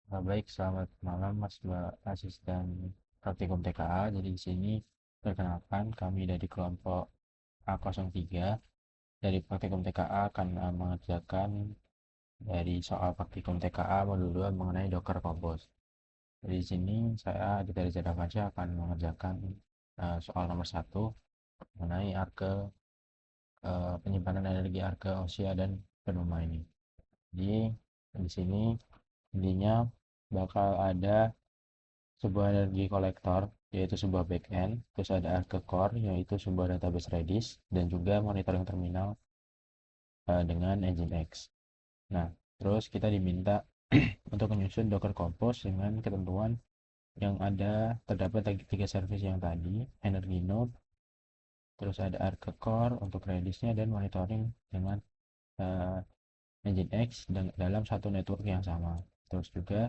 Baik, selamat malam Mas Mbak Asisten Praktikum TKA. Jadi di sini perkenalkan kami dari kelompok A03 dari Praktikum TKA akan mengerjakan dari soal Praktikum TKA modul 2 mengenai Docker Compose. Jadi di sini saya dari Jada Fajar akan mengerjakan soal nomor 1 mengenai penyimpanan energi Arke Osia dan Penuma ini. Jadi di sini intinya bakal ada sebuah energi kolektor yaitu sebuah backend, terus ada Arke Core yaitu sebuah database Redis dan juga monitoring terminal dengan Nginx. Nah, terus kita diminta untuk menyusun Docker Compose dengan ketentuan yang terdapat tiga service yang tadi, Energy Node, terus ada Arke Core untuk Redisnya dan monitoring dengan uh, Nginx dan dalam satu network yang sama. Terus juga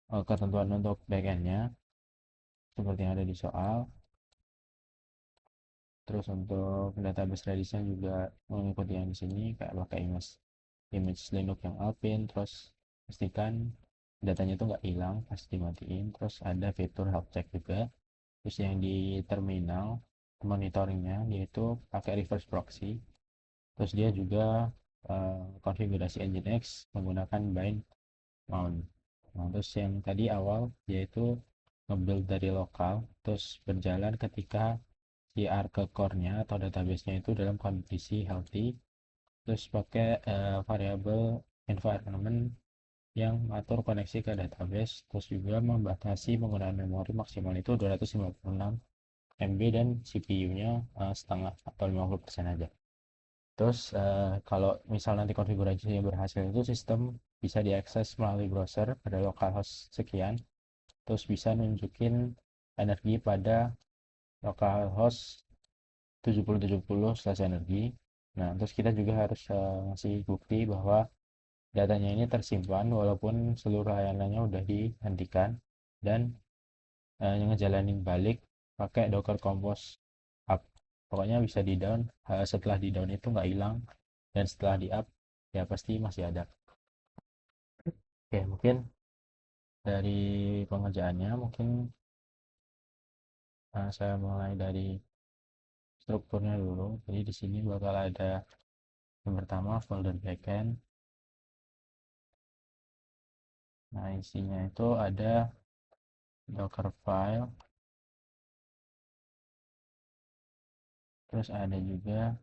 ketentuan untuk backendnya seperti yang ada di soal. Terus untuk database Redisnya juga mengikuti yang di sini kayak pakai image Linux yang Alpine, terus pastikan datanya itu nggak hilang pas dimatiin. Terus ada fitur health check juga. Terus yang di terminal monitoringnya yaitu pakai reverse proxy. Terus dia juga konfigurasi Nginx menggunakan bind mount. Nah, terus yang tadi awal yaitu nge-build dari lokal terus berjalan ketika si Arke core-nya atau database-nya itu dalam kondisi healthy, terus pakai variabel environment yang mengatur koneksi ke database, terus juga membatasi penggunaan memori maksimal itu 256 MB dan CPU-nya setengah atau 50% aja. Terus kalau misal nanti konfigurasinya berhasil itu sistem bisa diakses melalui browser pada localhost sekian, terus bisa nunjukin energi pada localhost 7070/energi. Nah, terus kita juga harus ngasih bukti bahwa datanya ini tersimpan walaupun seluruh layanannya udah dihentikan dan yang ngejalanin balik pakai Docker Compose up. Pokoknya bisa di down, setelah di down itu nggak hilang dan setelah di up ya pasti masih ada. Oke, mungkin dari pengerjaannya mungkin saya mulai dari strukturnya dulu. Jadi di sini bakal ada yang pertama folder backend. Nah, isinya itu ada Docker file, terus ada juga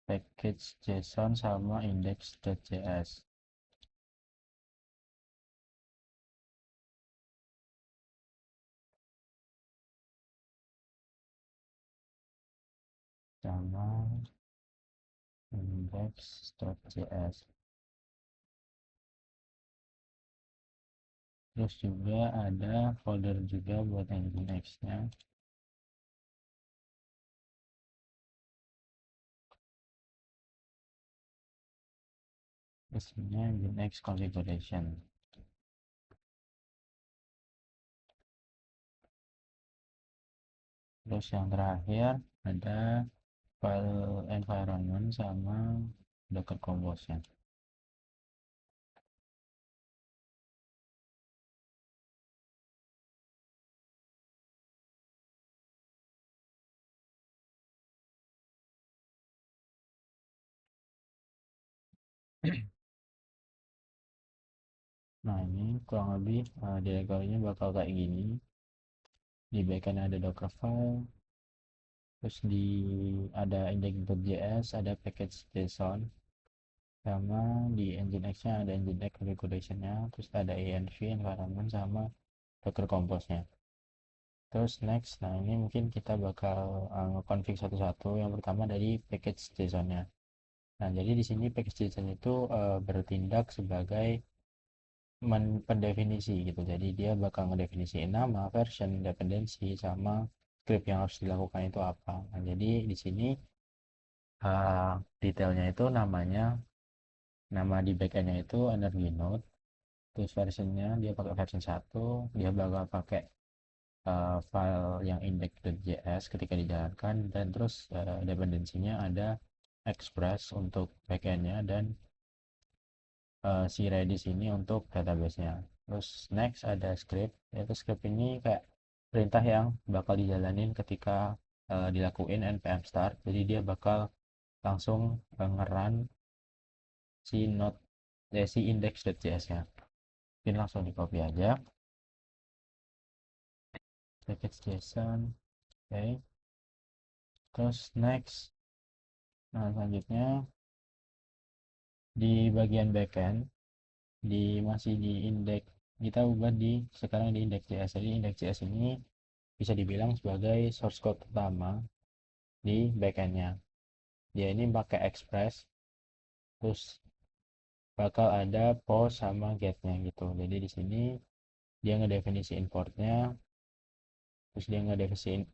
package JSON sama index.js. Sama index.js. Terus juga ada folder juga buat nginx-nya. Isinya nginx configuration. Terus yang terakhir ada file environment sama Docker Compose-nya. Nah, ini kurang lebih direktorinya bakal kayak gini. Di backend ada Docker file, terus ada index.js, ada package JSON, sama di Nginx-nya ada Nginx configuration-nya, terus ada env environment sama Docker Compose-nya. Terus next, nah ini mungkin kita bakal nge-config satu-satu. Yang pertama dari package JSON-nya. Nah, jadi di sini package JSON itu bertindak sebagai pendefinisi gitu. Jadi dia bakal ngedefinisiin nama, version, dependensi, sama script yang harus dilakukan itu apa. Nah, jadi di sini detailnya itu nama di backendnya itu energy node, terus versionnya dia pakai version 1, dia bakal pakai file yang index.js ketika dijalankan, dan terus dependensinya ada express untuk backendnya dan si Redis ini untuk database-nya. Terus next ada script, yaitu script ini kayak perintah yang bakal dijalanin ketika dilakuin npm start. Jadi dia bakal langsung ngerun si node si index.js-nya. Mungkin langsung di copy aja. Package JSON, oke. Terus next, nah selanjutnya di bagian backend masih di index, kita ubah di sekarang di index.js. Jadi index.js ini bisa dibilang sebagai source code utama di backendnya. Dia ini pakai Express, terus bakal ada post sama getnya gitu. Jadi di sini dia ngedefinisi importnya, terus dia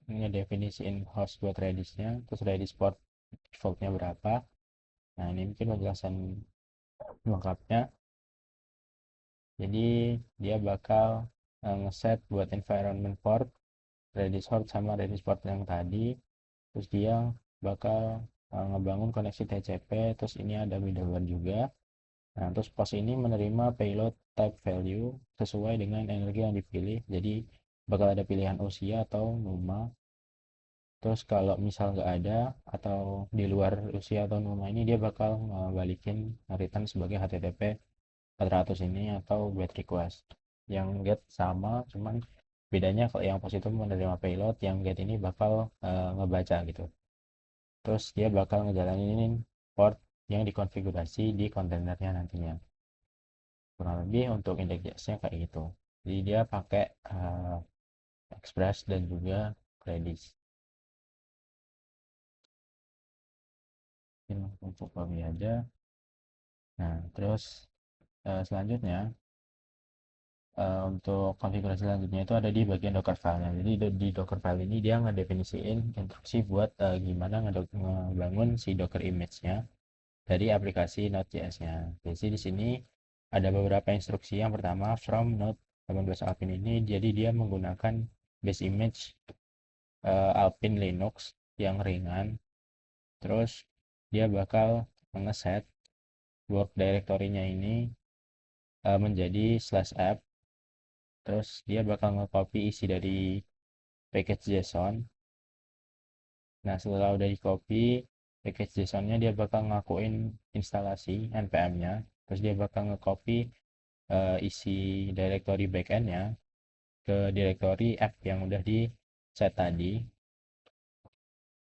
ngedefinisiin host buat Redis-nya, terus Redis port defaultnya berapa. Nah ini mungkin penjelasan lengkapnya. Jadi dia bakal ngeset buat environment port Redis port sama Redis port yang tadi. Terus dia bakal ngebangun koneksi TCP. Terus ini ada middleware juga. Nah, terus post ini menerima payload type value sesuai dengan energi yang dipilih. Jadi bakal ada pilihan usia atau NUMA. Terus kalau misal nggak ada atau di luar usia atau NUMA ini dia bakal balikin return sebagai HTTP 400 ini atau get request. Yang get sama, cuman bedanya kalau yang post itu menerima payload, yang get ini bakal ngebaca gitu. Terus dia bakal ngejalanin port yang dikonfigurasi di kontainernya nantinya. Kurang lebih untuk indeksnya kayak gitu. Jadi dia pakai Express dan juga Redis. Mungkin untuk kami aja. Nah, terus selanjutnya untuk konfigurasi selanjutnya itu ada di bagian Docker file-nya. Jadi di Docker file ini dia ngedefinisiin instruksi buat gimana ngebangun si Docker image-nya dari aplikasi Node.js-nya. Jadi di sini ada beberapa instruksi. Yang pertama from Node 18 Alpine ini, jadi dia menggunakan base image Alpine Linux yang ringan. Terus dia bakal ngeset work directory-nya ini menjadi /app. Terus dia bakal nge-copy isi dari package JSON. Nah, setelah udah di copy package JSON-nya, dia bakal ngakuin instalasi npm-nya. Terus dia bakal nge-copy isi directory backend-nya ke directory app yang udah di set tadi.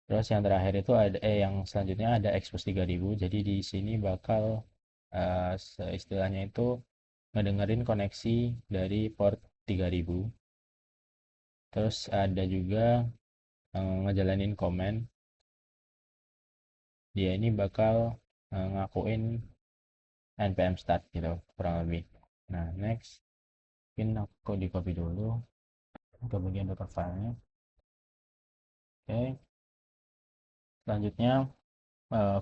Terus yang terakhir itu ada yang selanjutnya ada expose 3000. Jadi di sini bakal istilahnya itu ngedengerin koneksi dari port 3000. Terus ada juga ngejalanin komen. Dia ini bakal ngakuin npm start gitu kurang lebih. Nah, next mungkin aku di copy dulu ke bagian docker file-nya. Oke, selanjutnya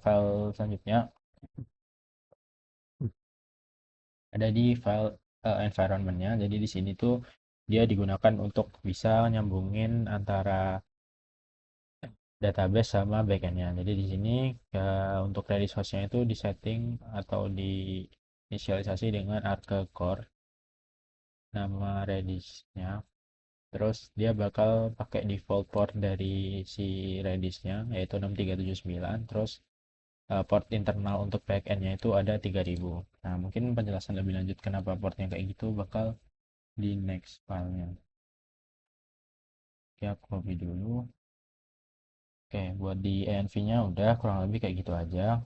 file selanjutnya ada di file environment-nya. Jadi di sini tuh dia digunakan untuk bisa nyambungin antara database sama backend-nya. Jadi di sini untuk Redis host-nya itu disetting atau diinisialisasi dengan Arke Core nama Redis-nya. Terus dia bakal pakai default port dari si Redis-nya yaitu 6379. Terus port internal untuk backend-nya itu ada 3000. Nah, mungkin penjelasan lebih lanjut kenapa portnya kayak gitu bakal di next file-nya. Oke, aku copy dulu. Oke, buat di env-nya udah kurang lebih kayak gitu aja.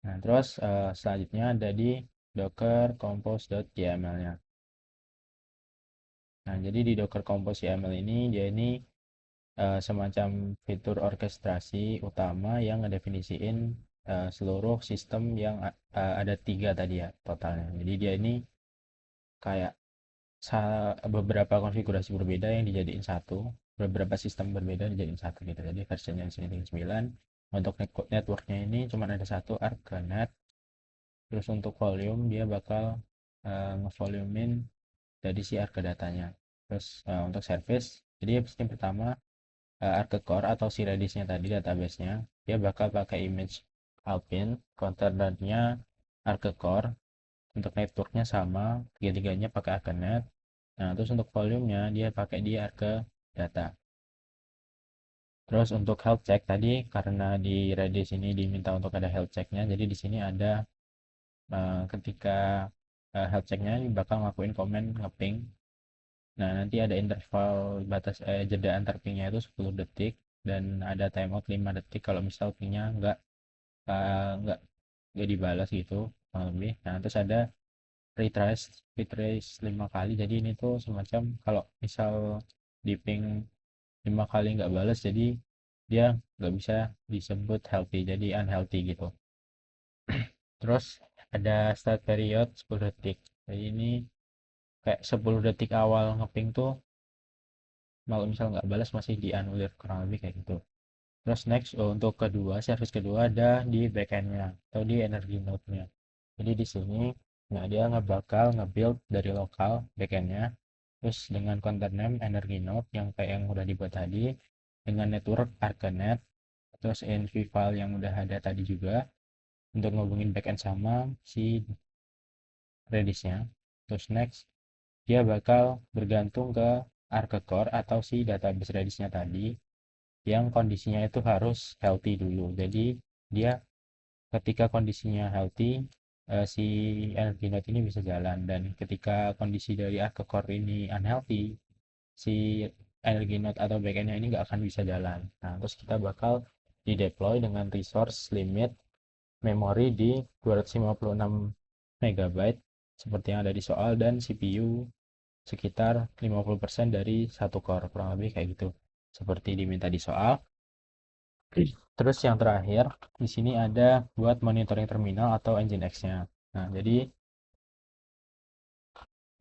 Nah, terus selanjutnya ada di docker compose.yml-nya. Nah, jadi di docker compose YML ini dia ini semacam fitur orkestrasi utama yang ngedefinisiin seluruh sistem yang ada 3 tadi ya totalnya. Jadi dia ini kayak beberapa konfigurasi berbeda yang dijadiin satu, beberapa sistem berbeda dijadiin satu gitu. Jadi versinya di sini 9. Untuk networknya ini cuma ada satu ArcNet. Terus untuk volume dia bakal ngevolumin dari si Arc datanya. Terus untuk service, jadi yang pertama Arc Core atau si Redis-nya tadi database-nya, dia bakal pakai image Alpine, containernya Arc Core, untuk networknya sama, tiga-tiganya pakai Arcanet. Nah, terus untuk volumenya dia pakai di Arc Data. Terus untuk health check tadi karena di Redis ini diminta untuk ada health checknya, jadi di sini ada ketika health checknya bakal ngakuin komen ngeping. Nah, nanti ada interval batas jeda antar pingnya itu 10 detik dan ada timeout 5 detik kalau misal pingnya uh, nggak nggak dibalas gitu kurang lebih. Nah, terus ada retrace 5 kali. Jadi ini tuh semacam kalau misal di ping 5 kali nggak balas jadi dia nggak bisa disebut healthy, jadi unhealthy gitu. Terus ada start period 10 detik. Jadi ini kayak 10 detik awal ngeping tuh kalau misal nggak balas masih dianulir kurang lebih kayak gitu. Terus next untuk kedua service kedua ada di backendnya atau di energy node-nya. Jadi di sini nah dia ngebakal nge-build dari lokal backendnya terus dengan content name energy node yang kayak yang udah dibuat tadi dengan network Arcanet terus env file yang udah ada tadi juga untuk ngubungin backend sama si Redisnya. Terus next dia bakal bergantung ke Arccore atau si database Redisnya tadi yang kondisinya itu harus healthy dulu. Jadi dia ketika kondisinya healthy si energy node ini bisa jalan dan ketika kondisi dari Arccore ini unhealthy si energy node atau backendnya ini nggak akan bisa jalan. Nah, terus kita bakal di deploy dengan resource limit memori di 256 MB seperti yang ada di soal dan CPU sekitar 50% dari satu core kurang lebih kayak gitu seperti diminta di soal. Terus yang terakhir di sini ada buat monitoring terminal atau Nginx-nya. Nah, jadi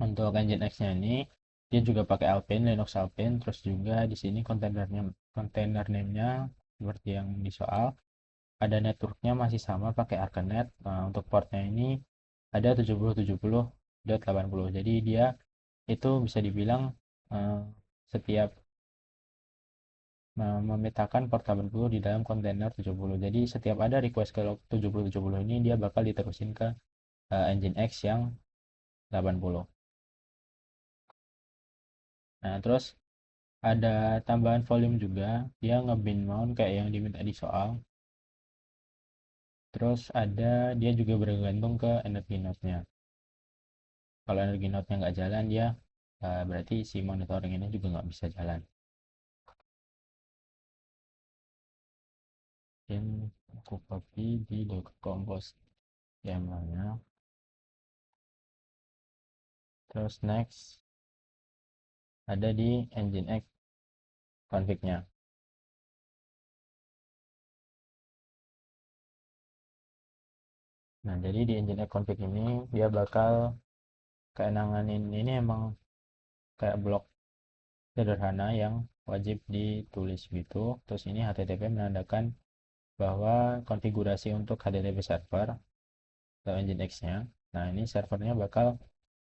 untuk Nginx-nya ini dia juga pakai Alpine, Linux Alpine, terus juga di sini container name-nya seperti yang di soal. Ada networknya masih sama pakai Arcanet. Nah, untuk portnya ini ada 7070.80. Jadi dia itu bisa dibilang eh, setiap memetakan port 80 di dalam kontainer 70. Jadi setiap ada request ke 7070 ini dia bakal diterusin ke Nginx yang 80. Nah, terus ada tambahan volume juga, dia nge-bin mount kayak yang diminta di soal. Terus ada dia juga bergantung ke energi node-nya. Kalau energi node-nya nggak jalan, dia berarti si monitoring ini juga nggak bisa jalan. Dan aku copy di docker compose YAML-nya. Terus next ada di Nginx config-nya. Nah, jadi di Nginx config ini dia bakal kayak nanganin ini emang kayak blok sederhana yang wajib ditulis gitu. Terus ini HTTP menandakan bahwa konfigurasi untuk HTTP server atau Nginx-nya. Nah, ini servernya bakal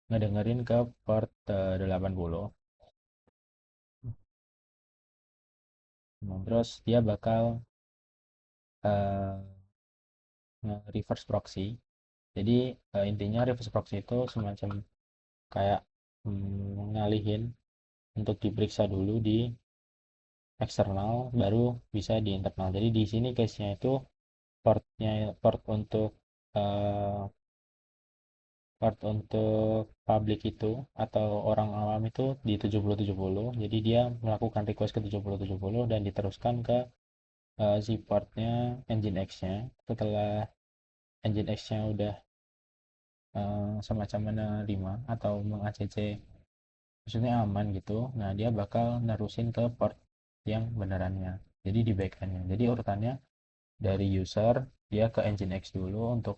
ngedengerin ke port 80. Nah, terus dia bakal uh, reverse proxy. Jadi intinya reverse proxy itu semacam kayak ngalihin untuk diperiksa dulu di eksternal baru bisa di internal. Jadi di sini case-nya itu port untuk eh, public itu atau orang awam itu di 7070. Jadi dia melakukan request ke 7070 dan diteruskan ke si portnya Nginx-nya. Setelah Nginx-nya udah semacam menerima atau meng-ACC maksudnya aman gitu, nah dia bakal nerusin ke port yang benerannya, jadi di backendnya. Jadi urutannya dari user dia ke Nginx dulu untuk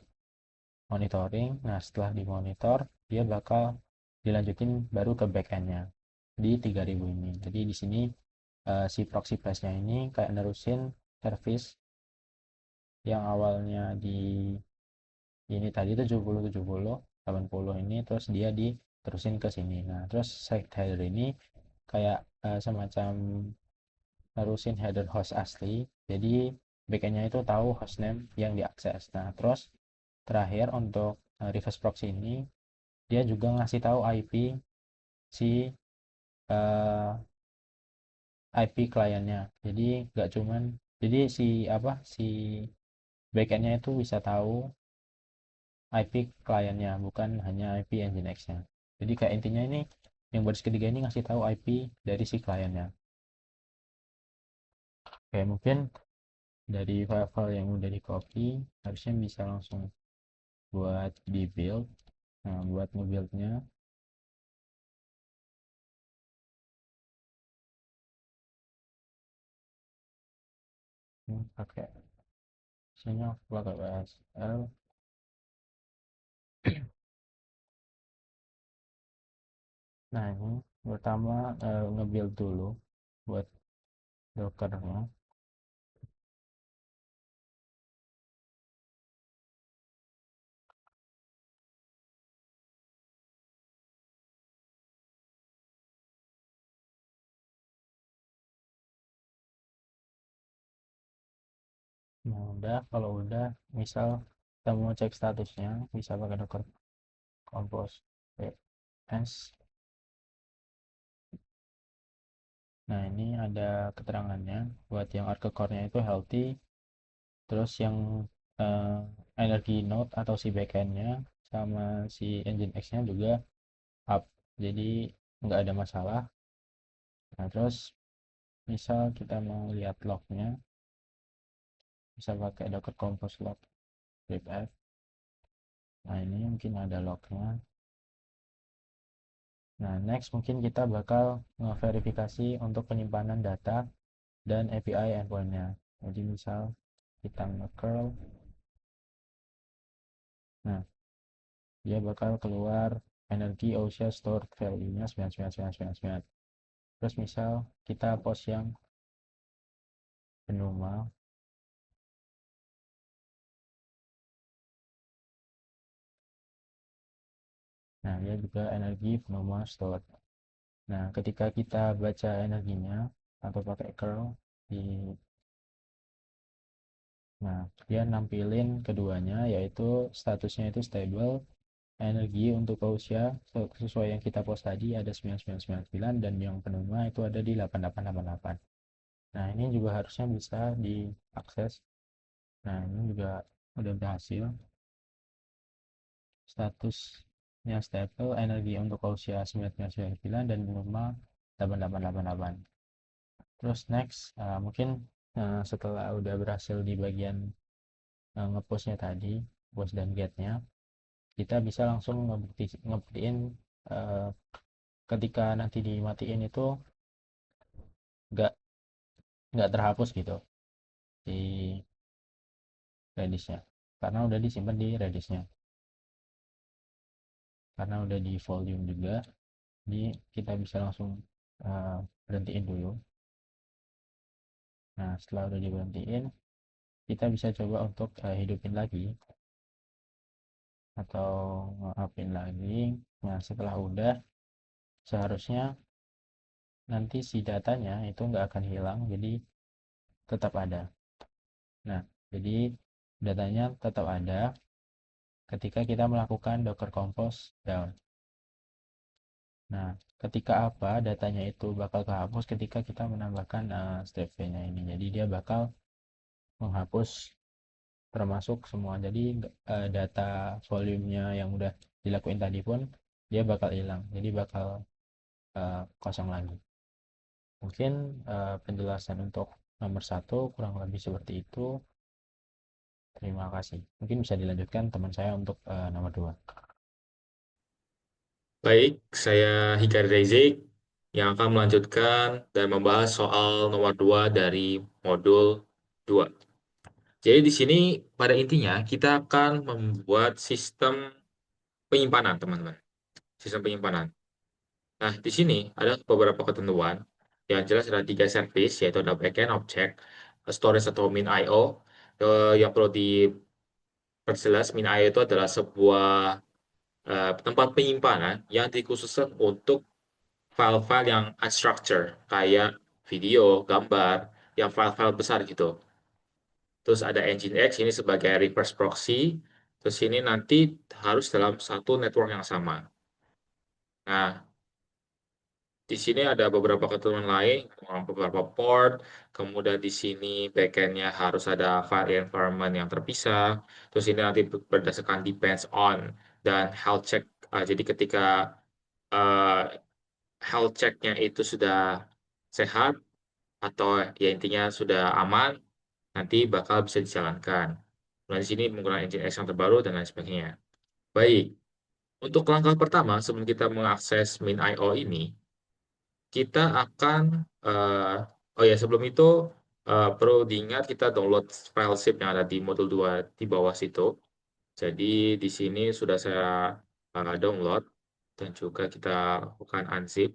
monitoring. Nah, setelah dimonitor dia bakal dilanjutin baru ke backendnya di 3000 ini. Jadi di sini si proxy path-nya ini kayak nerusin service yang awalnya di ini tadi 7070 80 ini terus dia diterusin ke sini. Nah, terus site header ini kayak semacam nerusin header host asli. Jadi backendnya itu tahu hostname yang diakses. Nah, terus terakhir untuk reverse proxy ini dia juga ngasih tahu IP si uh, IP kliennya. Jadi nggak cuman jadi si backendnya itu bisa tahu IP kliennya bukan hanya IP Nginx-nya. Jadi kayak intinya ini yang baris ketiga ini ngasih tahu IP dari si kliennya. Oke, mungkin dari file-file yang udah di copy harusnya bisa langsung buat di build. Nah, buat nge-buildnya pakai misalnya aku pakai WSL. Nah, ini pertama nge-build dulu buat Dockernya. Nah, udah kalau udah misal kita mau cek statusnya bisa pakai Docker Compose PS. Nah, ini ada keterangannya buat yang Arc core-nya itu healthy, terus yang eh, energi node atau si backend-nya sama si Nginx-nya juga up. Jadi nggak ada masalah. Nah, terus misal kita mau lihat lognya bisa pakai Docker Compose log grep f. Nah, ini mungkin ada lognya. Nah, next mungkin kita bakal verifikasi untuk penyimpanan data dan API endpoint-nya. Jadi misal kita nge-curl, nah dia bakal keluar energi OSHA stored value-nya 999999. Terus misal kita post yang benuma, nah dia juga energi benuma stored. Nah, ketika kita baca energinya atau pakai curl di nah, dia nampilin keduanya yaitu statusnya itu stable, energi untuk Kausia sesuai yang kita post tadi ada 9999 dan yang penuma itu ada di 8888. Nah, ini juga harusnya bisa diakses. Nah, ini juga udah berhasil. Statusnya stable, energi untuk Kausia 9999 dan penuma 8888. Terus next, mungkin setelah udah berhasil di bagian ngepostnya tadi, post dan getnya, kita bisa langsung ngebuktiin uh, ketika nanti dimatiin itu nggak nggak terhapus gitu di Redisnya karena udah disimpan di Redisnya karena udah di volume juga. Jadi kita bisa langsung berhentiin dulu. Nah, setelah udah diberhentiin kita bisa coba untuk hidupin lagi atau ngapin lagi. Nah, setelah udah seharusnya nanti si datanya itu nggak akan hilang, jadi tetap ada. Nah, jadi datanya tetap ada ketika kita melakukan Docker Compose down. Nah, ketika apa datanya itu bakal kehapus ketika kita menambahkan step V-nya ini. Jadi dia bakal menghapus termasuk semua. Jadi data volumenya yang udah dilakuin tadi pun dia bakal hilang. Jadi bakal kosong lagi. Mungkin penjelasan untuk nomor satu kurang lebih seperti itu. Terima kasih. Mungkin bisa dilanjutkan teman saya untuk nomor dua. Baik, saya Hikari Rizik yang akan melanjutkan dan membahas soal nomor 2 dari modul 2. Jadi di sini pada intinya kita akan membuat sistem penyimpanan, teman-teman. Sistem penyimpanan. Nah, di sini ada beberapa ketentuan. Yang jelas ada 3 service, yaitu ada backend, object, storage atau min IO. Yang perlu diperjelas, min IO itu adalah sebuah tempat penyimpanan yang dikhususkan untuk file-file yang unstructured, kayak video, gambar, yang file-file besar gitu. Terus ada Nginx ini sebagai reverse proxy. Terus ini nanti harus dalam satu network yang sama. Nah, di sini ada beberapa ketentuan lain, beberapa port, kemudian di sini backend-nya harus ada file environment yang terpisah, terus ini nanti berdasarkan depends on dan health check. Jadi ketika uh, health check-nya itu sudah sehat atau ya intinya sudah aman, nanti bakal bisa dijalankan. Nah, di sini menggunakan Nginx yang terbaru dan lain sebagainya. Baik, untuk langkah pertama sebelum kita mengakses MinIO ini, kita akan oh ya sebelum itu perlu diingat kita download file zip yang ada di modul 2 di bawah situ. Jadi di sini sudah saya download dan juga kita lakukan unzip.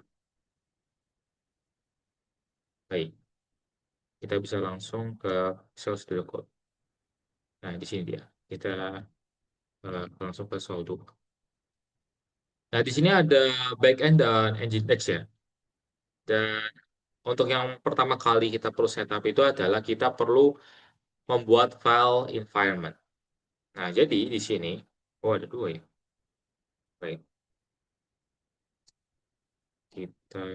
Baik, kita bisa langsung ke Visual Studio Code. Nah, di sini dia. Kita langsung ke soldo. Nah, di sini ada backend dan Nginx ya. Dan untuk yang pertama kali kita perlu setup itu adalah kita perlu membuat file environment. Nah, jadi di sini, oh ada dua ya. Baik, kita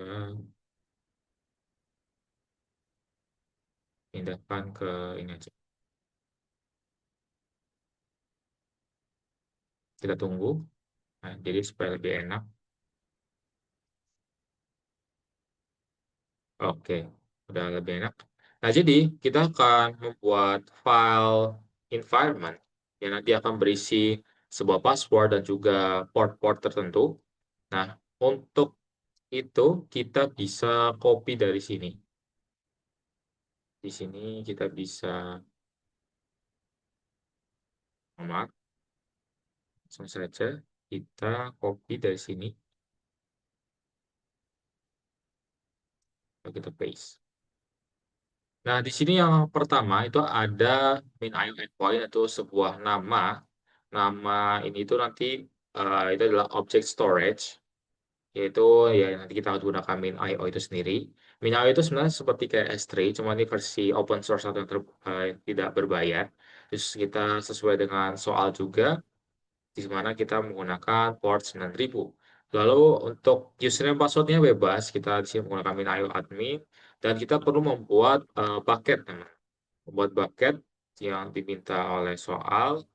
pindahkan ke ini aja. Kita tunggu. Nah, jadi supaya lebih enak. Oke, udah lebih enak. Nah, jadi kita akan membuat file environment yang nanti akan berisi sebuah password dan juga port-port tertentu. Nah, untuk itu kita bisa copy dari sini. Di sini kita bisa, maaf, langsung saja kita copy dari sini, lalu kita paste. Nah, di sini yang pertama itu ada min.io endpoint itu sebuah nama. Nama ini itu nanti itu adalah object storage, yaitu ya nanti kita gunakan min.io itu sendiri. Min.io itu sebenarnya seperti kayak S3, cuma ini versi open source atau yang tidak berbayar. Terus kita sesuai dengan soal juga, di mana kita menggunakan port 9000. Lalu untuk username passwordnya bebas, kita di sini menggunakan min.io admin, dan kita perlu membuat bucket, membuat bucket yang diminta oleh soal,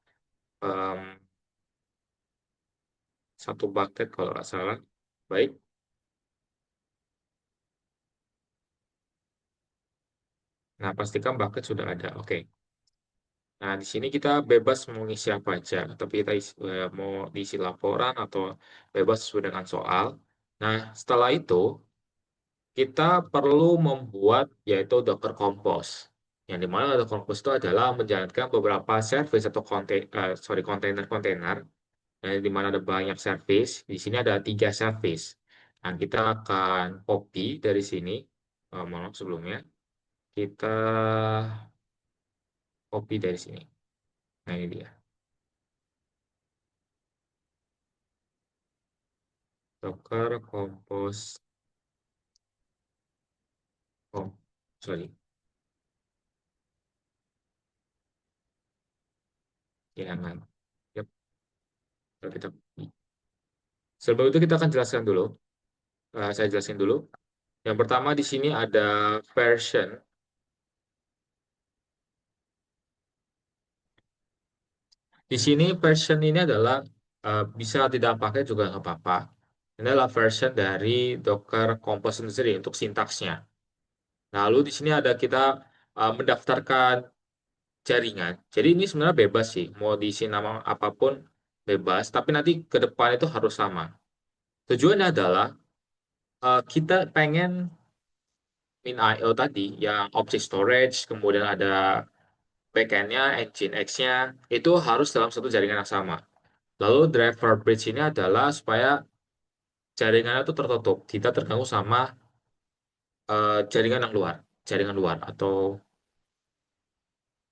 em, satu bucket kalau nggak salah. Baik, nah pastikan bucket sudah ada. Oke. Nah, di sini kita bebas mengisi apa aja, tapi kita mau diisi laporan atau bebas sesuai dengan soal. Nah, setelah itu kita perlu membuat yaitu Docker Compose. Yang dimana Docker Compose itu adalah menjalankan beberapa service atau kontainer-kontainer. Yang dimana ada banyak service. Di sini ada 3 service. Nah, kita akan copy dari sini. Mohon maaf sebelumnya. Kita copy dari sini. Nah, ini dia. Docker Compose. Oh, sorry. Jangan. Yap, kalau kita sebelum itu kita akan jelaskan dulu. Saya jelasin dulu. Yang pertama di sini ada version. Di sini version ini adalah bisa tidak pakai juga nggak apa-apa. Ini adalah version dari Docker Compose sendiri untuk sintaksnya. Lalu di sini ada kita mendaftarkan jaringan. Jadi ini sebenarnya bebas sih, mau diisi nama apapun bebas, tapi nanti ke depan itu harus sama. Tujuannya adalah kita pengen min.io tadi yang object storage, kemudian ada backend-nya, Nginx-nya, itu harus dalam satu jaringan yang sama. Lalu driver bridge ini adalah supaya jaringannya itu tertutup, tidak terganggu sama jaringan luar atau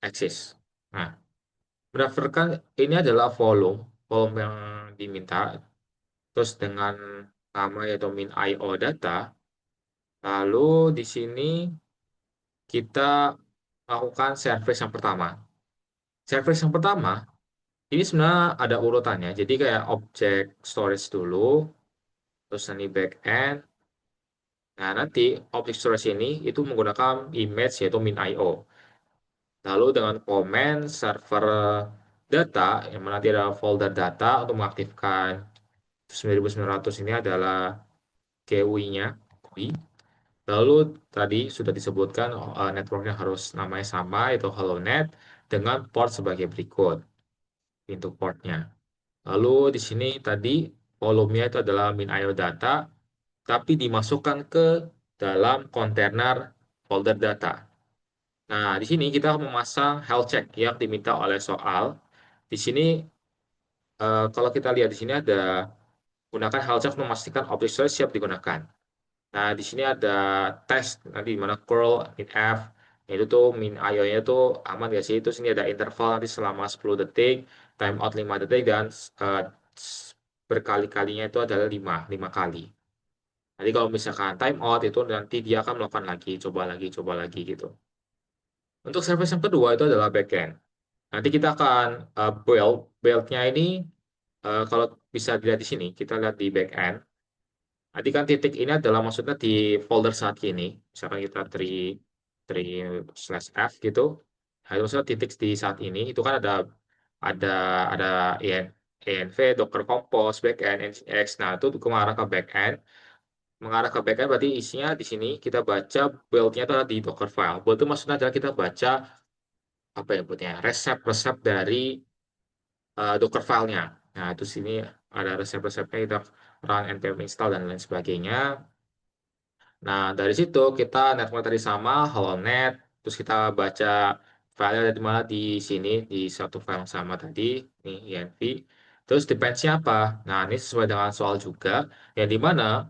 access. Nah, berdasarkan ini adalah volume yang diminta, terus dengan nama yaitu min.io data, lalu di sini kita lakukan service yang pertama. Service yang pertama Ini sebenarnya ada urutannya. Jadi kayak objek storage dulu, terus nanti backend. Nah, nanti objek storage ini itu menggunakan image yaitu min.io. Lalu dengan comment server data, yang mana nanti ada folder data untuk mengaktifkan 9900 ini adalah GUI-nya. GUI. Lalu tadi sudah disebutkan networknya harus namanya sama, yaitu HelloNet, dengan port sebagai berikut, pintu portnya. Lalu di sini tadi volumenya itu adalah min.io data, tapi dimasukkan ke dalam kontainer folder data. Nah, di sini kita memasang health check yang diminta oleh soal. Di sini, kalau kita lihat di sini ada gunakan health check untuk memastikan objek storage siap digunakan. Nah, di sini ada tes nanti di mana curl, minf, itu tuh min IO-nya tuh aman gak sih? Itu sini ada interval nanti selama 10 detik, timeout 5 detik, dan eh, berkali-kalinya itu adalah 5 kali. Nanti kalau misalkan timeout itu nanti dia akan melakukan lagi, coba lagi gitu. Untuk service yang kedua itu adalah backend. Nanti kita akan build-nya ini kalau bisa dilihat di sini, kita lihat di backend. Nanti kan titik ini adalah maksudnya di folder saat ini. Misalkan kita tree slash f gitu. Nah, itu maksudnya titik di saat ini itu kan ada ada env, docker compose, backend, nginx. Nah, itu mengarah ke backend. Mengarah ke backend berarti isinya di sini kita baca build-nya itu ada di docker file. Build itu maksudnya adalah kita baca apa ya buatnya resep-resep dari Docker filenya. Nah, itu sini ada resep-resepnya kita run npm install dan lain sebagainya. Nah, dari situ kita network tadi sama, HelloNet, terus kita baca filenya ada di mana di sini, di satu file yang sama tadi, ini env. Terus dependency apa? Nah, ini sesuai dengan soal juga, yang di mana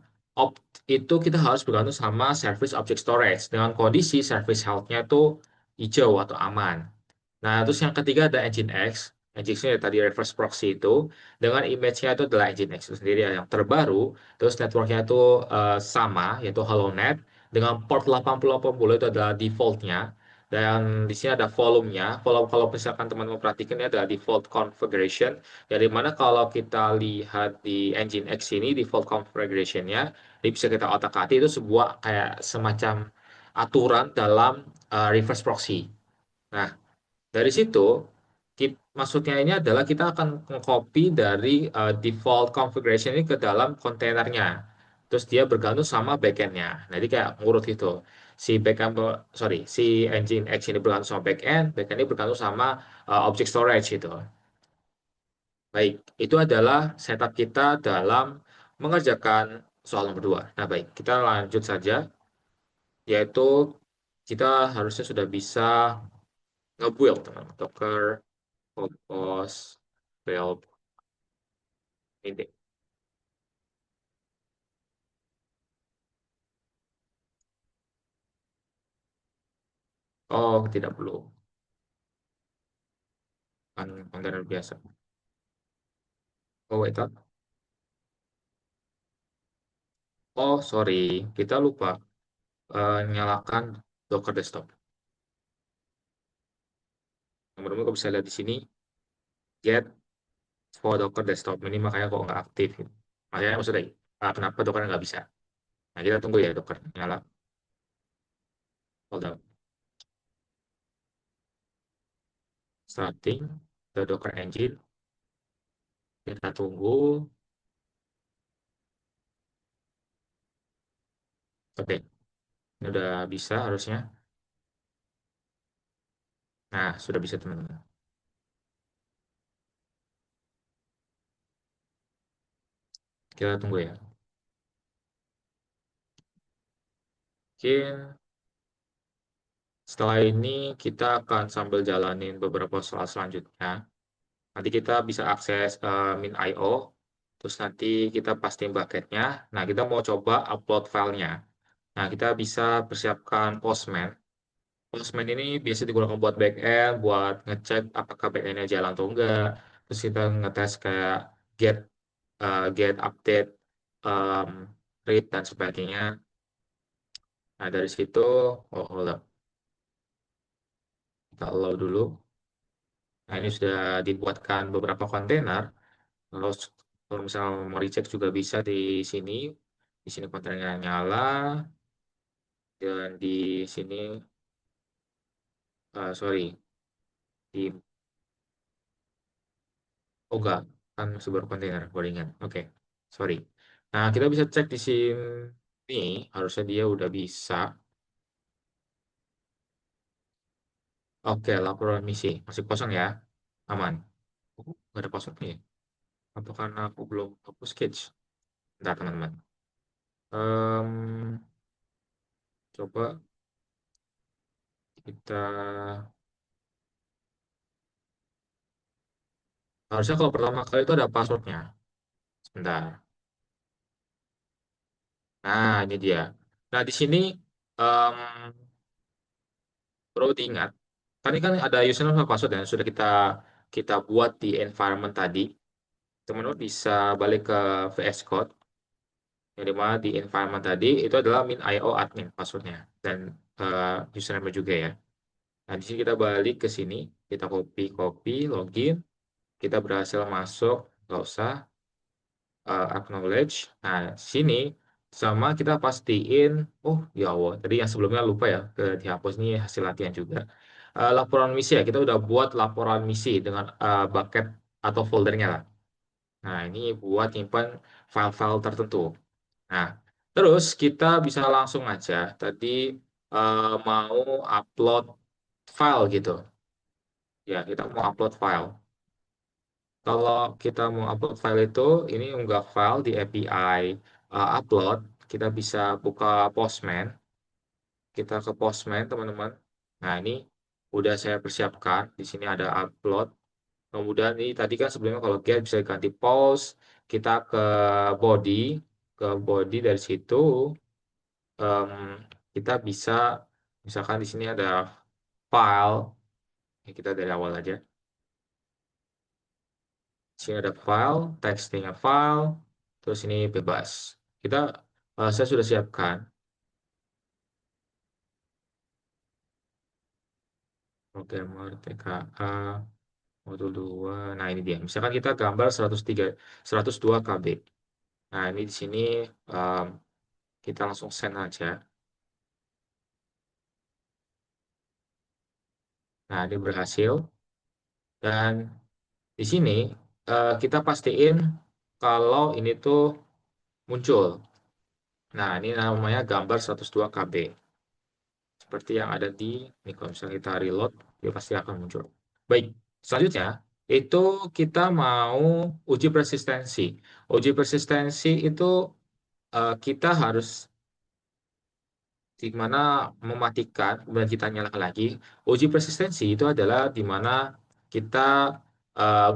itu kita harus bergantung sama service object storage, dengan kondisi service health-nya itu hijau atau aman. Nah, terus yang ketiga ada Nginx. Nginx ini tadi reverse proxy itu dengan image-nya itu adalah Nginx itu sendiri yang terbaru. Terus network-nya itu sama, yaitu HelloNet dengan port 8080 itu adalah default-nya. Dan di sini ada volume-nya. Volume kalau misalkan teman-teman perhatikan ini adalah default configuration. Yang dimana kalau kita lihat di Nginx ini default configuration-nya, ini bisa kita otak-atik itu sebuah kayak semacam aturan dalam reverse proxy. Nah, dari situ, maksudnya ini adalah kita akan mengcopy dari default configuration ini ke dalam kontainernya. Terus dia bergantung sama backendnya. Nah, jadi kayak ngurut gitu. Si backend, sorry, si engine X ini bergantung sama backend ini bergantung sama object storage gitu. Baik, itu adalah setup kita dalam mengerjakan soal nomor 2. Nah, baik, kita lanjut saja, yaitu kita harusnya sudah bisa nge-build, teman-teman. Docker Compose, build, ini. Oh, tidak perlu. Kan kontainer biasa. Oh, wait. Oh, sorry. Kita lupa nyalakan Docker Desktop. Teman-teman kok bisa lihat di sini, get for Docker Desktop. Ini makanya kok nggak aktif. Gitu. Makanya maksudnya, kenapa Docker nggak bisa? Nah, kita tunggu ya Docker nyala. Hold on. Starting the Docker Engine. Kita tunggu. Oke, ini udah bisa harusnya. Nah, sudah bisa teman-teman. Kita tunggu ya. Oke, setelah ini kita akan sambil jalanin beberapa soal selanjutnya. Nanti kita bisa akses min.io, terus nanti kita pastiin bucketnya. Nah, kita mau coba upload filenya. Nah, kita bisa persiapkan Postman. Postman ini biasa digunakan buat backend, buat ngecek apakah backendnya jalan atau enggak. Terus kita ngetes kayak get get update, um, read dan sebagainya. Nah, dari situ, oh hold up, kita allow dulu. Nah, ini sudah dibuatkan beberapa kontainer. Kalau kalau misalnya mau recheck juga bisa di sini. Di sini kontainernya nyala dan di sini sorry di oh enggak kan masih baru kontainer boardingan. Oke, sorry. Nah, kita bisa cek di sini harusnya dia udah bisa. Oke, laporan misi masih kosong ya, aman. Oh, nggak ada password nih. Apa karena aku belum hapus sketch? Bentar teman-teman. Em, Coba kita harusnya kalau pertama kali itu ada passwordnya. Sebentar. Nah, ini dia. Nah, di sini em, perlu diingat. Tadi kan ada username sama password yang sudah kita buat di environment tadi. Teman-teman bisa balik ke VS Code yang dimana di environment tadi itu adalah min.io admin passwordnya dan username juga ya. Nah, di sini kita balik ke sini, kita copy login, kita berhasil masuk, nggak usah acknowledge. Nah, sini sama kita pastiin, oh ya Allah, tadi yang sebelumnya lupa ya, dihapus nih hasil latihan juga. Laporan misi ya, kita udah buat laporan misi dengan bucket atau foldernya lah. Nah, ini buat nyimpan file-file tertentu. Nah, terus kita bisa langsung aja tadi mau upload file gitu. Ya, kita mau upload file. Kalau kita mau upload file itu, ini unggah file di API upload, kita bisa buka Postman. Kita ke Postman, teman-teman. Nah, ini udah saya persiapkan. Di sini ada upload. Kemudian ini tadi kan sebelumnya kalau get bisa ganti post. Kita body, ke body dari situ em, kita bisa misalkan di sini ada file. Ya, kita dari awal aja. Di sini ada file, tekstingnya file, terus ini bebas. Kita, saya sudah siapkan programmer TKA modul 2. Nah, ini dia. Misalkan kita gambar 102 KB. Nah, ini di sini em, kita langsung send aja. Nah, ini berhasil. Dan di sini kita pastiin kalau ini tuh muncul. Nah, ini namanya gambar 102 KB. Seperti yang ada ini kalau misalnya kita reload, dia pasti akan muncul. Baik, selanjutnya itu kita mau uji persistensi. Uji persistensi itu kita harus di mana mematikan, kemudian kita nyalakan lagi. Uji persistensi itu adalah di mana kita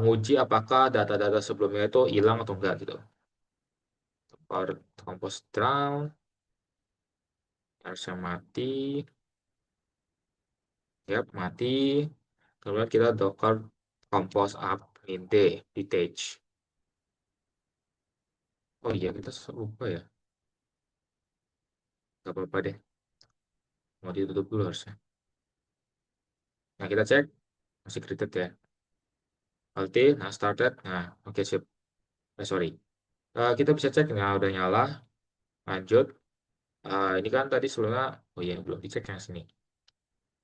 nguji apakah data-data sebelumnya itu hilang atau enggak gitu. Power compose down, harusnya mati, ya mati. Kemudian kita docker compose up int detach. Oh iya, kita lupa ya. Gak apa-apa deh. Mau ditutup dulu harusnya. Nah, kita cek. Masih created ya. Alt, nah started. Nah, oke sip. Sorry. Kita bisa cek. Nah, udah nyala. Lanjut. Ini kan tadi sebelumnya. Oh iya, belum dicek yang sini.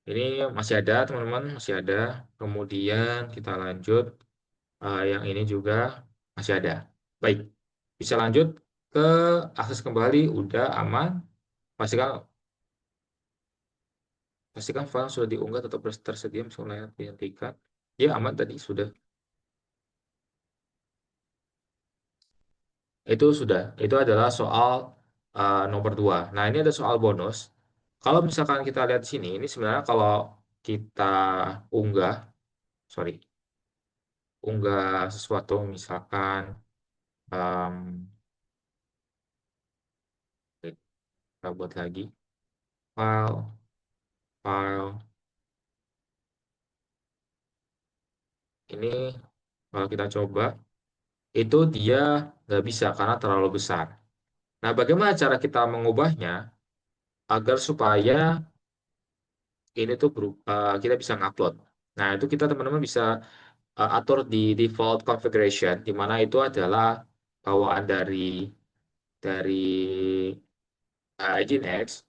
Ini masih ada, teman-teman. Masih ada. Kemudian kita lanjut. Yang ini juga masih ada. Baik. Bisa lanjut ke akses kembali. Udah aman. Pastikan Pastikan file sudah diunggah atau tersedia misalnya dihentikan. Ya, aman tadi sudah. Itu sudah. Itu adalah soal nomor 2. Nah, ini ada soal bonus. Kalau misalkan kita lihat di sini, ini sebenarnya kalau kita unggah, sorry, unggah sesuatu, misalkan, em, kita buat lagi, file, file, ini kalau kita coba, itu dia nggak bisa karena terlalu besar. Nah, bagaimana cara kita mengubahnya agar supaya ini tuh kita bisa ngupload. Nah, itu kita teman-teman bisa atur di default configuration, di mana itu adalah bawaan dari Nginx.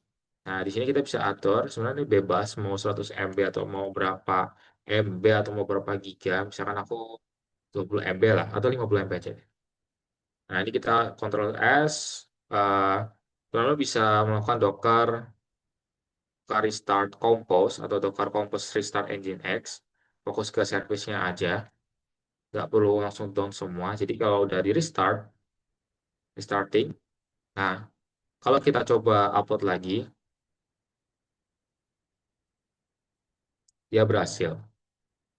Nah, di sini kita bisa atur sebenarnya ini bebas mau 100 MB atau mau berapa MB atau mau berapa giga. Misalkan aku 20 MB lah atau 50 MB aja. Nah, ini kita Ctrl S, eh lalu bisa melakukan Docker restart compose atau Docker compose restart Nginx. Fokus ke service-nya aja, nggak perlu langsung down semua. Jadi kalau udah di restarting, nah kalau kita coba upload lagi, dia berhasil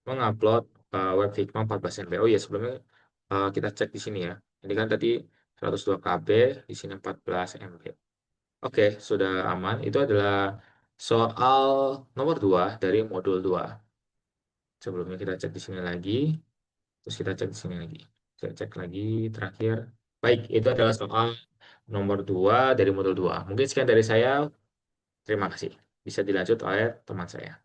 mengupload web Figma 14 MB. Oh iya, sebelumnya kita cek di sini ya. Ini kan tadi 102 KB, di sini 14 MB. Oke, sudah aman. Itu adalah soal nomor 2 dari modul 2. Sebelumnya kita cek di sini lagi, terus kita cek di sini lagi. Saya cek lagi terakhir. Baik, itu adalah soal nomor 2 dari modul 2. Mungkin sekian dari saya. Terima kasih. Bisa dilanjut oleh teman saya.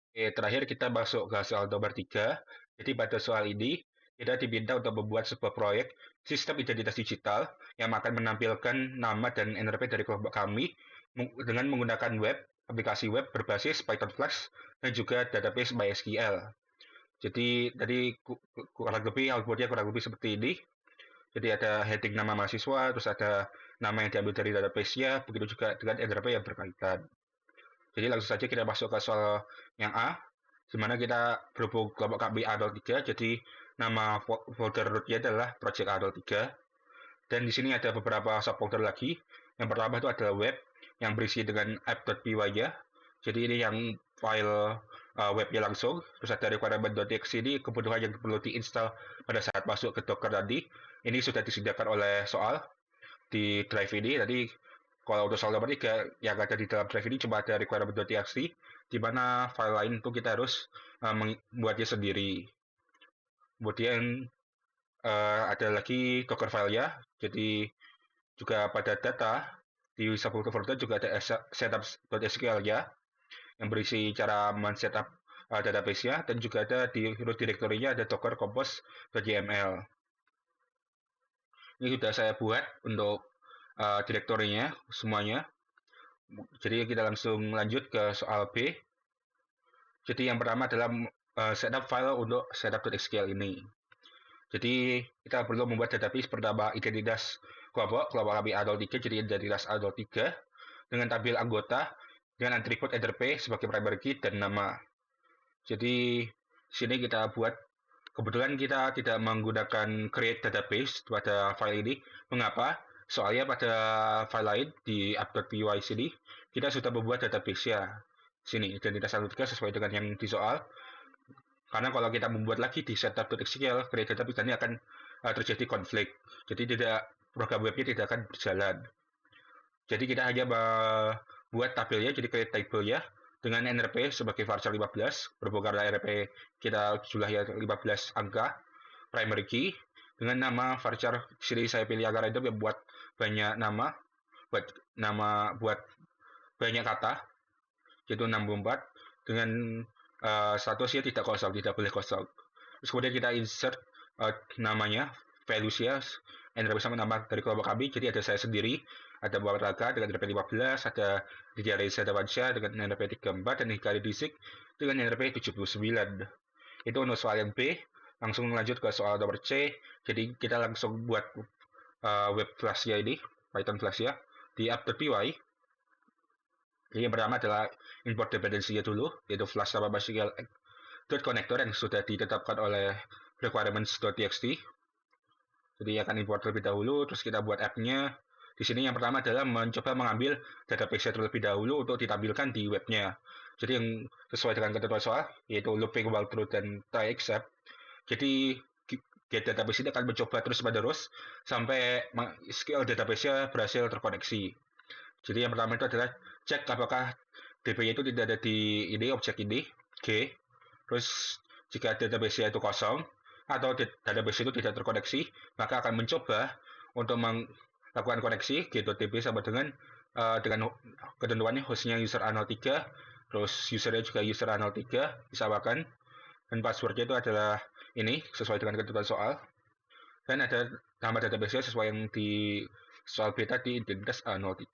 Oke, terakhir kita masuk ke soal nomor 3. Jadi pada soal ini, kita diminta untuk membuat sebuah proyek sistem identitas digital yang akan menampilkan nama dan NRP dari kelompok kami dengan menggunakan aplikasi web berbasis Python Flask dan juga database MySQL. Jadi tadi kurang lebih outputnya kurang lebih seperti ini. Jadi ada heading nama mahasiswa, terus ada nama yang diambil dari database-nya, begitu juga dengan NRP yang berkaitan. Jadi langsung saja kita masuk ke soal yang A, di mana kita berhubung kelompok kami A03, jadi nama folder rootnya adalah project A03. Dan di sini ada beberapa subfolder lagi. Yang pertama itu adalah web, yang berisi dengan app.py ya. Jadi ini yang file webnya langsung. Terus ada requirement.txt ini kebutuhan yang perlu diinstal pada saat masuk ke Docker tadi. Ini sudah disediakan oleh soal di drive ini. Tadi kalau untuk soal nomor 3, yang ada di dalam drive ini cuma ada requirement.txt, di mana file lain itu kita harus membuatnya sendiri. Kemudian ada lagi Docker file ya, jadi juga pada data di subfolder folder juga ada setup.sql ya, yang berisi cara men-setup database-nya, dan juga ada di root directory-nya ada docker compose.yml. Ini sudah saya buat untuk direktorinya semuanya. Jadi kita langsung lanjut ke soal B. Jadi yang pertama adalah setup file untuk setup.sql ini. Jadi kita perlu membuat database bernama identitas kelompok kami A03, jadi identitas A03 dengan tabel anggota dengan atribut NRP sebagai primary key dan nama. Jadi sini kita buat, kebetulan kita tidak menggunakan create database pada file ini. Mengapa? Soalnya pada file lain di app.py sini kita sudah membuat database ya. Sini identitas A03 sesuai dengan yang di soal. Karena kalau kita membuat lagi di setup.sql, create database ini akan terjadi konflik. Jadi program webnya tidak akan berjalan. Jadi kita hanya membuat tabelnya, jadi create table ya, dengan NRP sebagai varchar 15, berhubung karena NRP kita jumlahnya 15 angka, primary key, dengan nama varchar, sini saya pilih angka random yang buat banyak buat banyak kata, yaitu 64, dengan statusnya tidak kosong, tidak boleh kosong. Terus kemudian kita insert namanya, values-nya, NRP sama nama dari kelompok kami, jadi ada saya sendiri, ada Muhammad Raka dengan NRP 15, ada Didia Reza Dawansyah dengan NRP 34, dan Hikari Disik dengan NRP 79. Itu untuk soal yang B. Langsung lanjut ke soal nomor C. Jadi kita langsung buat web Flash-nya ini, Python Flash ya, di app.py. Jadi yang pertama adalah import dependency-nya dulu, yaitu flash sama MySQL connector yang sudah ditetapkan oleh requirements.txt. Jadi akan import terlebih dahulu, terus kita buat app-nya. Di sini yang pertama adalah mencoba mengambil database terlebih dahulu untuk ditampilkan di webnya. Jadi yang sesuai dengan ketentuan soal, yaitu looping while true dan try except. Jadi get database ini akan mencoba terus-menerus sampai SQL database-nya berhasil terkoneksi. Jadi yang pertama itu adalah cek apakah DB-nya itu tidak ada di ini objek ini G. Terus jika database-nya itu kosong atau database itu tidak terkoneksi, maka akan mencoba untuk melakukan koneksi g.db sama dengan ketentuannya hostnya user A03, terus usernya juga user A03 disamakan, dan passwordnya itu adalah ini sesuai dengan ketentuan soal, dan ada nama database sesuai yang di soal B tadi, identitas A03.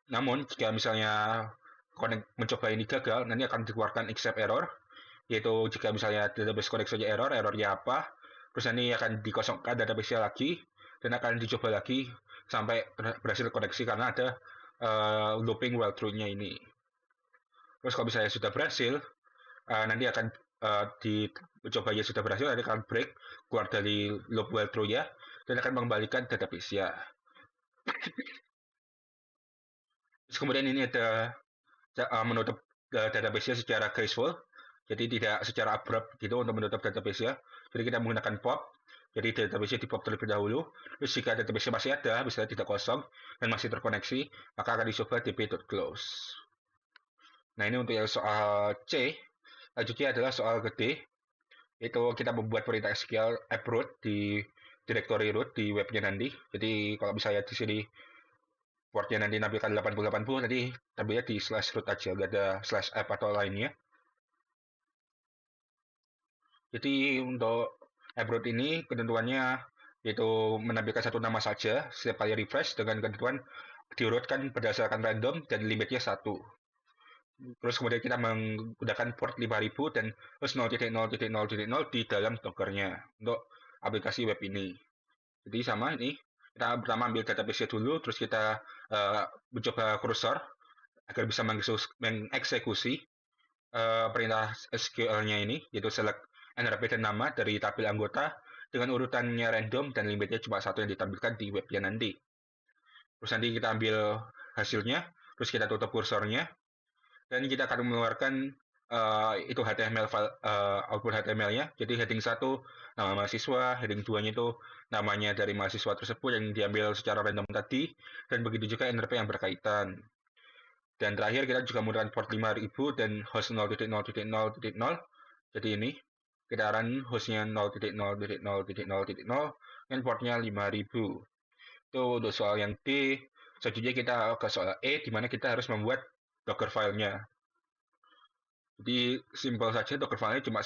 Namun jika misalnya mencoba ini gagal, nanti akan dikeluarkan except error, yaitu jika misalnya database koneksinya errornya apa, terus nanti akan dikosongkan database-nya lagi, dan akan dicoba lagi sampai berhasil koneksi karena ada looping while true-nya ini. Terus kalau misalnya sudah berhasil, nanti akan dicoba ya sudah berhasil, nanti akan break, keluar dari loop while true-nya, dan akan mengembalikan database-nya. Terus kemudian ini ada menutup database-nya secara graceful, jadi tidak secara abrupt gitu untuk menutup database-nya. Jadi kita menggunakan pop, jadi database-nya di pop terlebih dahulu. Terus jika database-nya masih ada, misalnya tidak kosong dan masih terkoneksi, maka akan dicoba db.close. Nah, ini untuk yang soal C. Lanjutnya adalah soal gede, itu kita membuat perintah SQL app root di directory root di webnya nanti. Jadi kalau misalnya di sini portnya nanti nampilkan 8080, nanti tampilnya di /root aja, nggak ada /app atau lainnya. Jadi untuk app root ini ketentuannya yaitu menampilkan satu nama saja setiap kali refresh dengan ketentuan diurutkan berdasarkan random dan limitnya 1. Terus kemudian kita menggunakan port 5000 dan terus 0.0.0.0 di dalam Dockernya untuk aplikasi web ini. Jadi sama ini, kita pertama ambil database dulu, terus kita mencoba kursor agar bisa mengeksekusi perintah SQL-nya ini, yaitu select NRP dan nama dari tabel anggota dengan urutannya random dan limitnya cuma 1 yang ditampilkan di webnya nanti. Terus nanti kita ambil hasilnya, terus kita tutup kursornya, dan kita akan mengeluarkan itu HTML file, output HTML-nya. Jadi heading 1 nama mahasiswa, heading 2-nya itu namanya dari mahasiswa tersebut yang diambil secara random tadi, dan begitu juga NRP yang berkaitan. Dan terakhir kita juga menggunakan port 5000 dan host 0.0.0.0. Jadi ini kita run hostnya 0.0.0.0 dan portnya 5000. Itu untuk soal yang D. Selanjutnya kita ke soal E, di mana kita harus membuat Docker file-nya. Jadi simpel saja, Docker file-nya cuma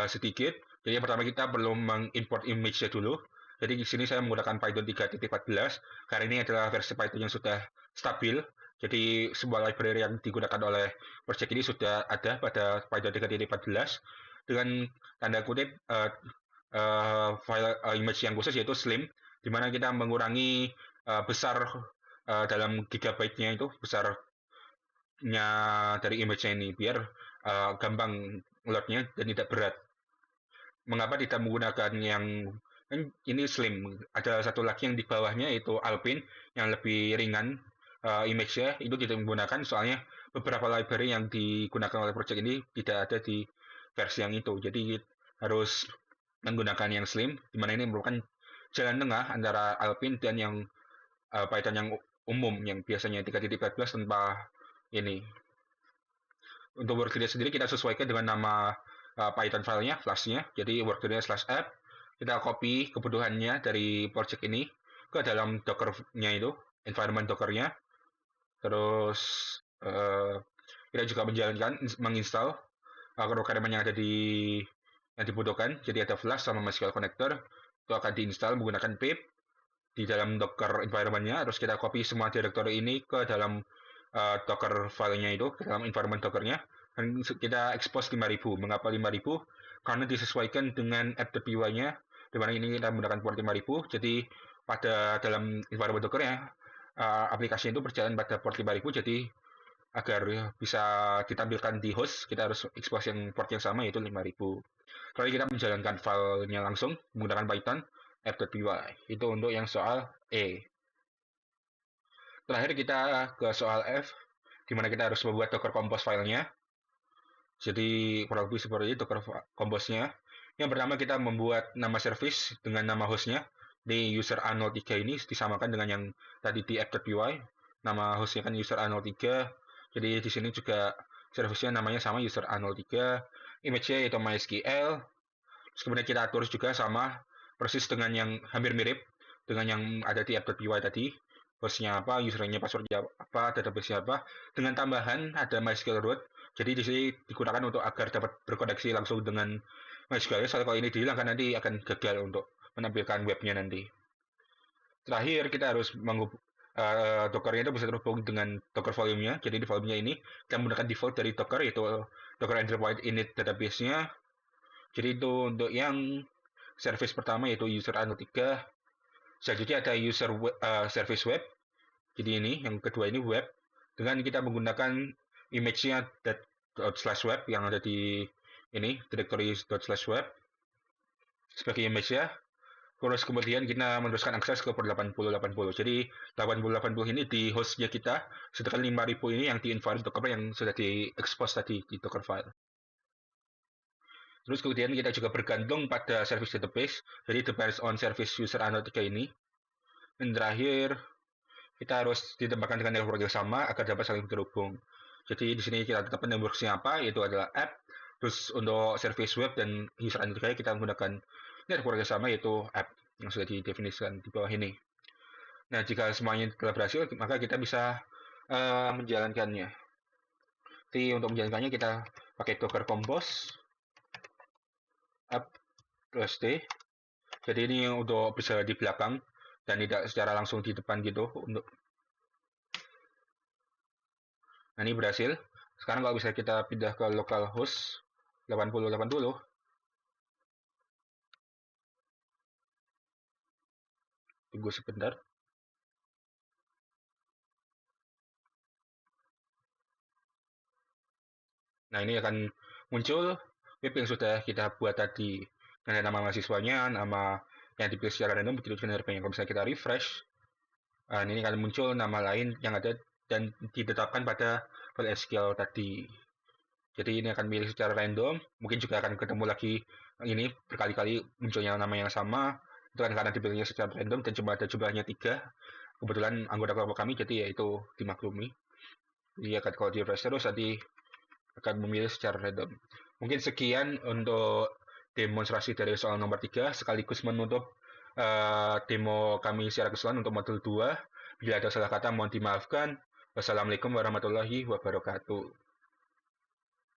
sedikit. Jadi yang pertama kita perlu mengimport image-nya dulu. Jadi di sini saya menggunakan Python 3.14 karena ini adalah versi Python yang sudah stabil. Jadi sebuah library yang digunakan oleh project ini sudah ada pada Python 3.14 dengan tanda kutip file image yang khusus yaitu slim, di mana kita mengurangi besar dalam gigabyte-nya itu, besarnya dari image-nya ini biar gampang load-nya dan tidak berat. Mengapa tidak menggunakan yang ini slim? Ada satu lagi yang di bawahnya itu Alpine yang lebih ringan image-nya, itu tidak menggunakan soalnya beberapa library yang digunakan oleh project ini tidak ada di versi yang itu. Jadi harus menggunakan yang slim, di mana ini merupakan jalan tengah antara Alpine dan yang Python yang umum yang biasanya 3.14 tanpa ini. Untuk workday sendiri kita sesuaikan dengan nama Python filenya, flashnya. Jadi workday/app. Kita copy kebutuhannya dari project ini ke dalam Docker-nya itu, environment Docker-nya. Terus kita juga menginstal requirement yang ada yang dibutuhkan. Jadi ada flash sama MySQL connector. Itu akan diinstal menggunakan pip di dalam Docker environment-nya. Terus kita copy semua directory ini ke dalam Docker file-nya itu, ke dalam environment Docker-nya. Dan kita expose 5000. Mengapa 5000? Karena disesuaikan dengan app.py-nya, di mana ini kita menggunakan port 5000. Jadi pada dalam environment Docker-nya, aplikasi itu berjalan pada port 5000. Jadi agar bisa ditampilkan di host, kita harus expose yang port yang sama, yaitu 5000. Lalu kita menjalankan filenya langsung menggunakan Python app.py. Itu untuk yang soal E. Terakhir kita ke soal F, di mana kita harus membuat Docker Compose filenya. Jadi kurang lebih seperti itu Docker Compose-nya. Yang pertama kita membuat nama service dengan nama hostnya. Di user A03 ini disamakan dengan yang tadi di app.py. Nama hostnya kan user A03. Jadi di sini juga service-nya namanya sama user A03. Image-nya yaitu MySQL. Terus kemudian kita atur juga sama persis dengan yang hampir mirip dengan yang ada di app.py tadi. hostnya apa, username passwordnya apa, database-nya apa. Dengan tambahan ada MySQL root. Jadi di sini digunakan untuk agar dapat berkoneksi langsung dengan MySQL. Soalnya kalau ini dihilangkan nanti akan gagal untuk menampilkan webnya nanti. Terakhir kita harus Dockernya itu bisa terhubung dengan Docker volume-nya. Jadi di volume-nya ini kita menggunakan default dari Docker yaitu Docker Enterprise Init database-nya. Jadi itu untuk yang service pertama yaitu user ano3. Selanjutnya ada service web. Jadi ini yang kedua ini web dengan kita menggunakan image-nya ./web yang ada di ini directory ./web sebagai image-nya. Terus kemudian kita meneruskan akses ke port 8080. Jadi 8080 ini di hostnya kita, sedangkan 5000 ini yang di environment Docker yang sudah di-expose tadi di Dockerfile. Terus kemudian kita juga bergantung pada service database, jadi depends on service user ano3 ini. Dan terakhir, kita harus ditambahkan dengan network yang sama agar dapat saling terhubung. Jadi di sini kita tetapkan network-nya apa, yaitu adalah app. Terus untuk service web dan user ano3 kita menggunakan network yang sama, yaitu app yang sudah didefinisikan di bawah ini. Nah, jika semuanya telah berhasil, maka kita bisa menjalankannya. Jadi untuk menjalankannya kita pakai Docker Compose app-d. Jadi ini untuk bisa di belakang dan tidak secara langsung di depan gitu. Nah, ini berhasil. Sekarang kalau bisa kita pindah ke localhost 8080. Tunggu sebentar. Nah, ini akan muncul web yang sudah kita buat tadi. Dengan nama mahasiswanya, nama yang dipilih secara random, begitu juga penerbangan. Kalau misalnya kita refresh, ini akan muncul nama lain yang ada dan ditetapkan pada file SQL tadi. Jadi ini akan milih secara random, mungkin juga akan ketemu lagi ini berkali-kali munculnya nama yang sama. Itu kan karena dipilihnya secara random dan cuma ada jumlahnya 3. Kebetulan anggota kelompok kami, jadi yaitu dimaklumi. Jadi akan kalau di refresh terus nanti akan memilih secara random. Mungkin sekian untuk demonstrasi dari soal nomor 3, sekaligus menutup demo kami secara keseluruhan untuk modul 2. Bila ada salah kata mohon dimaafkan. Wassalamualaikum warahmatullahi wabarakatuh.